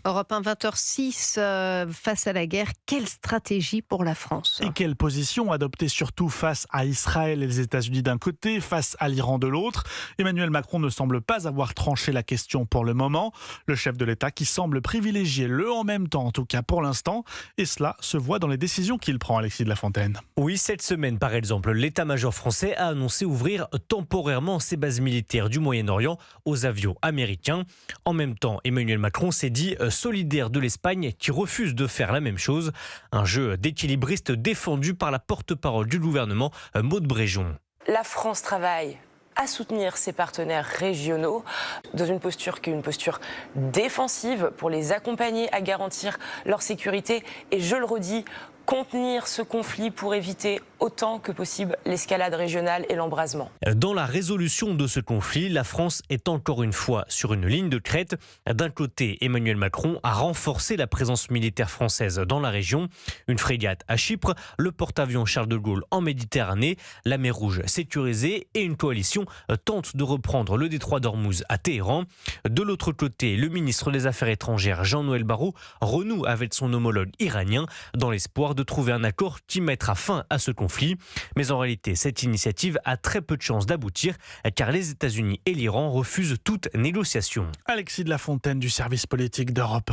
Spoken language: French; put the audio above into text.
Europe 1, 20h06, face à la guerre, quelle stratégie pour la France? Et quelle position adopter surtout face à Israël et les États-Unis d'un côté, face à l'Iran de l'autre? Emmanuel Macron ne semble pas avoir tranché la question pour le moment. Le chef de l'État qui semble privilégier le en même temps, en tout cas pour l'instant. Et cela se voit dans les décisions qu'il prend, Alexis de la Fontaine. Oui, cette semaine, par exemple, l'état-major français a annoncé ouvrir temporairement ses bases militaires du Moyen-Orient aux avions américains. En même temps, Emmanuel Macron s'est dit solidaire de l'Espagne qui refuse de faire la même chose. Un jeu d'équilibriste défendu par la porte-parole du gouvernement, Maud Bréjon. La France travaille à soutenir ses partenaires régionaux dans une posture qui est une posture défensive pour les accompagner à garantir leur sécurité et, je le redis, contenir ce conflit pour éviter autant que possible l'escalade régionale et l'embrasement. Dans la résolution de ce conflit, la France est encore une fois sur une ligne de crête. D'un côté, Emmanuel Macron a renforcé la présence militaire française dans la région. Une frégate à Chypre, le porte-avions Charles de Gaulle en Méditerranée, la mer Rouge sécurisée et une coalition tente de reprendre le détroit d'Ormuz à Téhéran. De l'autre côté, le ministre des Affaires étrangères Jean-Noël Barrot renoue avec son homologue iranien dans l'espoir de trouver un accord qui mettra fin à ce conflit. Mais en réalité, cette initiative a très peu de chances d'aboutir car les États-Unis et l'Iran refusent toute négociation. Alexis de la Fontaine du service politique d'Europe.